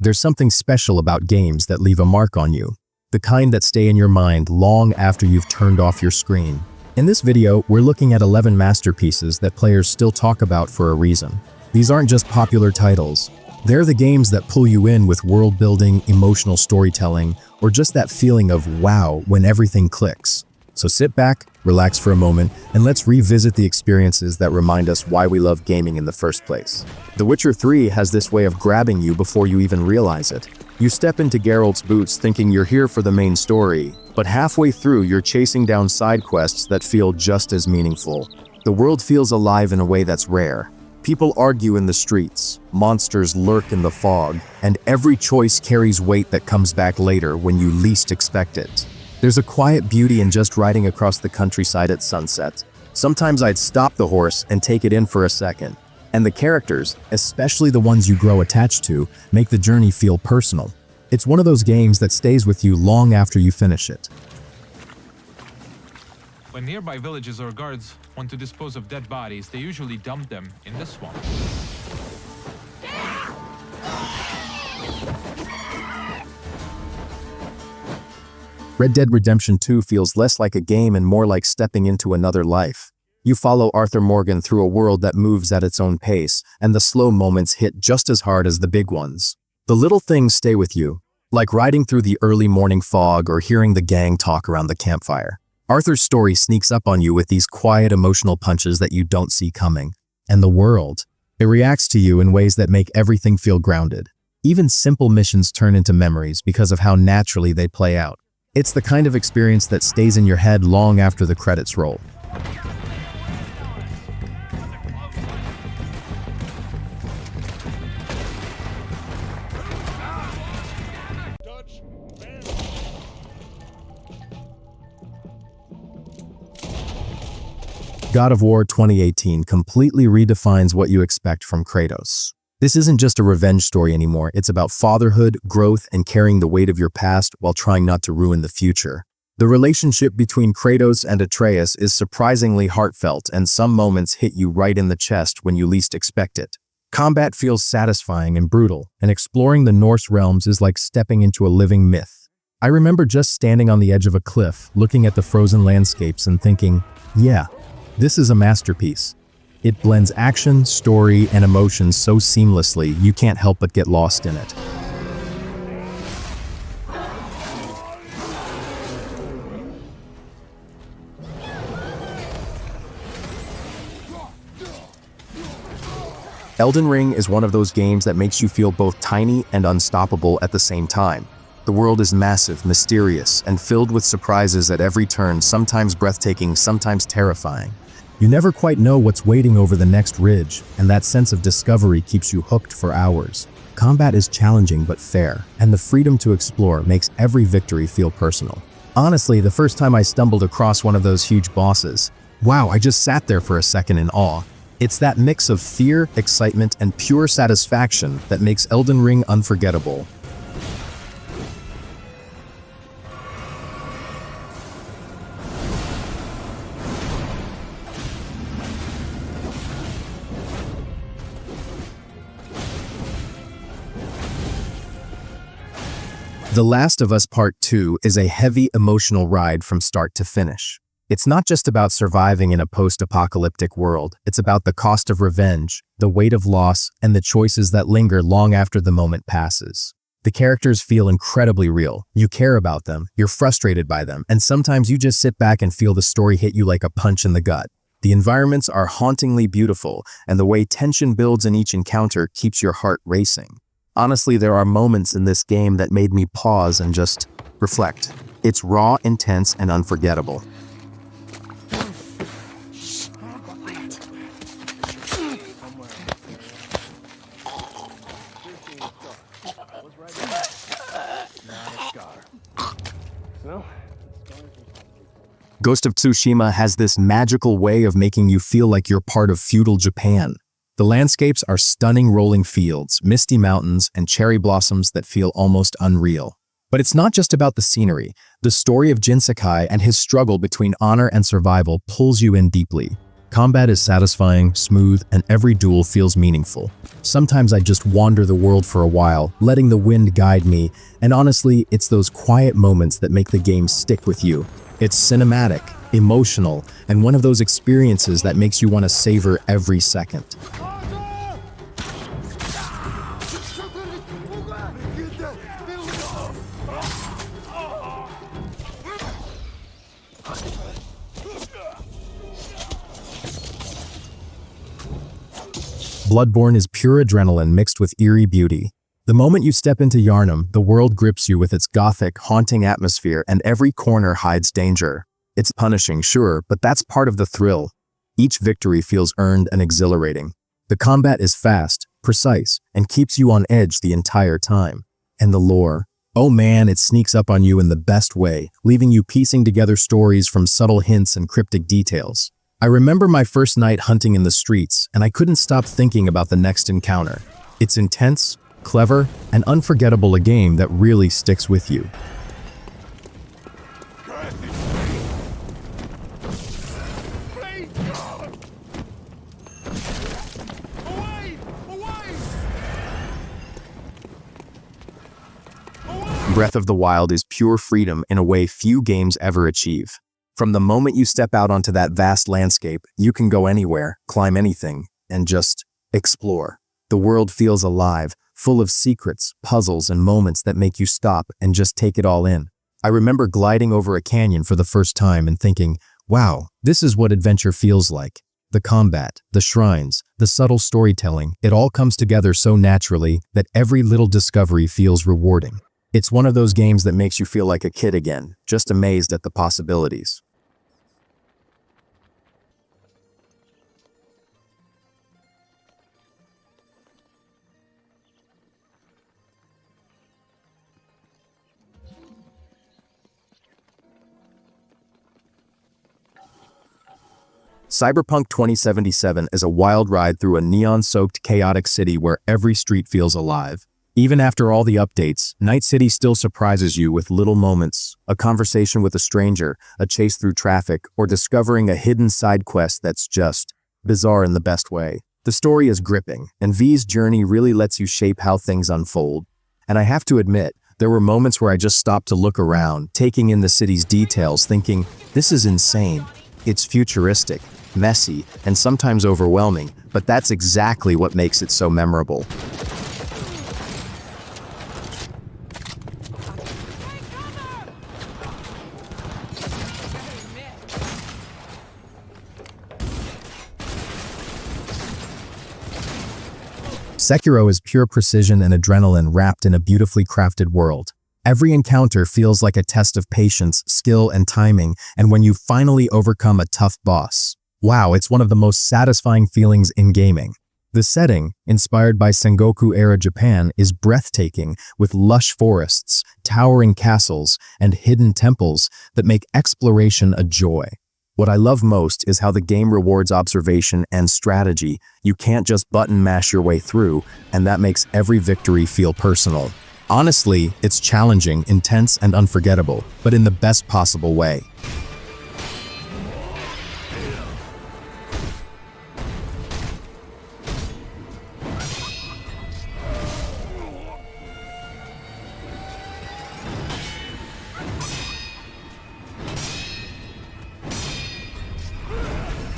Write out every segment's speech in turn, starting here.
There's something special about games that leave a mark on you, the kind that stay in your mind long after you've turned off your screen. In this video, we're looking at 11 masterpieces that players still talk about for a reason. These aren't just popular titles. They're the games that pull you in with world building, emotional storytelling, or just that feeling of wow when everything clicks. So sit back, relax for a moment, and let's revisit the experiences that remind us why we love gaming in the first place. The Witcher 3 has this way of grabbing you before you even realize it. You step into Geralt's boots thinking you're here for the main story, but halfway through you're chasing down side quests that feel just as meaningful. The world feels alive in a way that's rare. People argue in the streets, monsters lurk in the fog, and every choice carries weight that comes back later when you least expect it. There's a quiet beauty in just riding across the countryside at sunset. Sometimes I'd stop the horse and take it in for a second. And the characters, especially the ones you grow attached to, make the journey feel personal. It's one of those games that stays with you long after you finish it. When nearby villages or guards want to dispose of dead bodies, they usually dump them in the swamp. Red Dead Redemption 2 feels less like a game and more like stepping into another life. You follow Arthur Morgan through a world that moves at its own pace, and the slow moments hit just as hard as the big ones. The little things stay with you, like riding through the early morning fog or hearing the gang talk around the campfire. Arthur's story sneaks up on you with these quiet emotional punches that you don't see coming. And the world, it reacts to you in ways that make everything feel grounded. Even simple missions turn into memories because of how naturally they play out. It's the kind of experience that stays in your head long after the credits roll. God of War 2018 completely redefines what you expect from Kratos. This isn't just a revenge story anymore, it's about fatherhood, growth, and carrying the weight of your past while trying not to ruin the future. The relationship between Kratos and Atreus is surprisingly heartfelt, and some moments hit you right in the chest when you least expect it. Combat feels satisfying and brutal, and exploring the Norse realms is like stepping into a living myth. I remember just standing on the edge of a cliff, looking at the frozen landscapes and thinking, yeah, this is a masterpiece. It blends action, story, and emotion so seamlessly you can't help but get lost in it. Elden Ring is one of those games that makes you feel both tiny and unstoppable at the same time. The world is massive, mysterious, and filled with surprises at every turn, sometimes breathtaking, sometimes terrifying. You never quite know what's waiting over the next ridge, and that sense of discovery keeps you hooked for hours. Combat is challenging but fair, and the freedom to explore makes every victory feel personal. Honestly, the first time I stumbled across one of those huge bosses, wow, I just sat there for a second in awe. It's that mix of fear, excitement, and pure satisfaction that makes Elden Ring unforgettable. The Last of Us Part 2 is a heavy emotional ride from start to finish. It's not just about surviving in a post-apocalyptic world, it's about the cost of revenge, the weight of loss, and the choices that linger long after the moment passes. The characters feel incredibly real. You care about them, you're frustrated by them, and sometimes you just sit back and feel the story hit you like a punch in the gut. The environments are hauntingly beautiful, and the way tension builds in each encounter keeps your heart racing. Honestly, there are moments in this game that made me pause and just reflect. It's raw, intense, and unforgettable. Ghost of Tsushima has this magical way of making you feel like you're part of feudal Japan. The landscapes are stunning rolling fields, misty mountains, and cherry blossoms that feel almost unreal. But it's not just about the scenery. The story of Jin Sakai and his struggle between honor and survival pulls you in deeply. Combat is satisfying, smooth, and every duel feels meaningful. Sometimes I just wander the world for a while, letting the wind guide me, and honestly, it's those quiet moments that make the game stick with you. It's cinematic, emotional, and one of those experiences that makes you want to savor every second. Bloodborne is pure adrenaline mixed with eerie beauty. The moment you step into Yharnam, the world grips you with its gothic, haunting atmosphere, and every corner hides danger. It's punishing, sure, but that's part of the thrill. Each victory feels earned and exhilarating. The combat is fast, precise, and keeps you on edge the entire time. And the lore. Oh man, it sneaks up on you in the best way, leaving you piecing together stories from subtle hints and cryptic details. I remember my first night hunting in the streets, and I couldn't stop thinking about the next encounter. It's intense, clever, and unforgettable, a game that really sticks with you. Breath of the Wild is pure freedom in a way few games ever achieve. From the moment you step out onto that vast landscape, you can go anywhere, climb anything, and just explore. The world feels alive, full of secrets, puzzles, and moments that make you stop and just take it all in. I remember gliding over a canyon for the first time and thinking, wow, this is what adventure feels like. The combat, the shrines, the subtle storytelling, it all comes together so naturally that every little discovery feels rewarding. It's one of those games that makes you feel like a kid again, just amazed at the possibilities. Cyberpunk 2077 is a wild ride through a neon-soaked, chaotic city where every street feels alive. Even after all the updates, Night City still surprises you with little moments, a conversation with a stranger, a chase through traffic, or discovering a hidden side quest that's just bizarre in the best way. The story is gripping, and V's journey really lets you shape how things unfold. And I have to admit, there were moments where I just stopped to look around, taking in the city's details, thinking, this is insane. It's futuristic, messy, and sometimes overwhelming, but that's exactly what makes it so memorable. Sekiro is pure precision and adrenaline wrapped in a beautifully crafted world. Every encounter feels like a test of patience, skill, and timing, and when you finally overcome a tough boss, wow, it's one of the most satisfying feelings in gaming. The setting, inspired by Sengoku-era Japan, is breathtaking, with lush forests, towering castles, and hidden temples that make exploration a joy. What I love most is how the game rewards observation and strategy. You can't just button mash your way through, and that makes every victory feel personal. Honestly, it's challenging, intense, and unforgettable, but in the best possible way.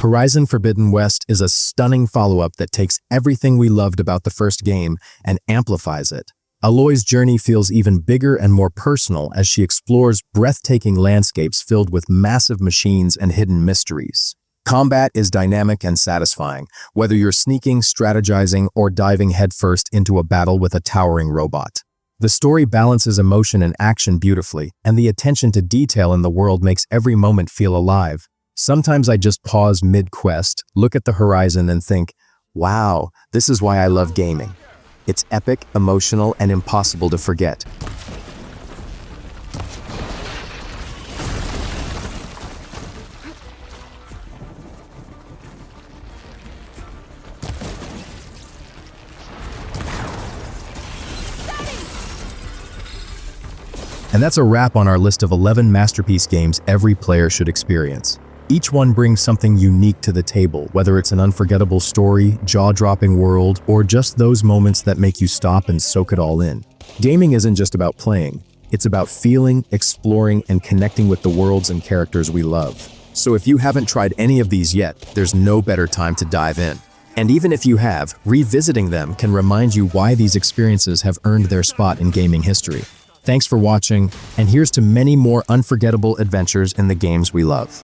Horizon Forbidden West is a stunning follow-up that takes everything we loved about the first game and amplifies it. Aloy's journey feels even bigger and more personal as she explores breathtaking landscapes filled with massive machines and hidden mysteries. Combat is dynamic and satisfying, whether you're sneaking, strategizing, or diving headfirst into a battle with a towering robot. The story balances emotion and action beautifully, and the attention to detail in the world makes every moment feel alive. Sometimes I just pause mid-quest, look at the horizon, and think, wow, this is why I love gaming. It's epic, emotional, and impossible to forget. And that's a wrap on our list of 11 masterpiece games every player should experience. Each one brings something unique to the table, whether it's an unforgettable story, jaw-dropping world, or just those moments that make you stop and soak it all in. Gaming isn't just about playing. It's about feeling, exploring, and connecting with the worlds and characters we love. So if you haven't tried any of these yet, there's no better time to dive in. And even if you have, revisiting them can remind you why these experiences have earned their spot in gaming history. Thanks for watching, and here's to many more unforgettable adventures in the games we love.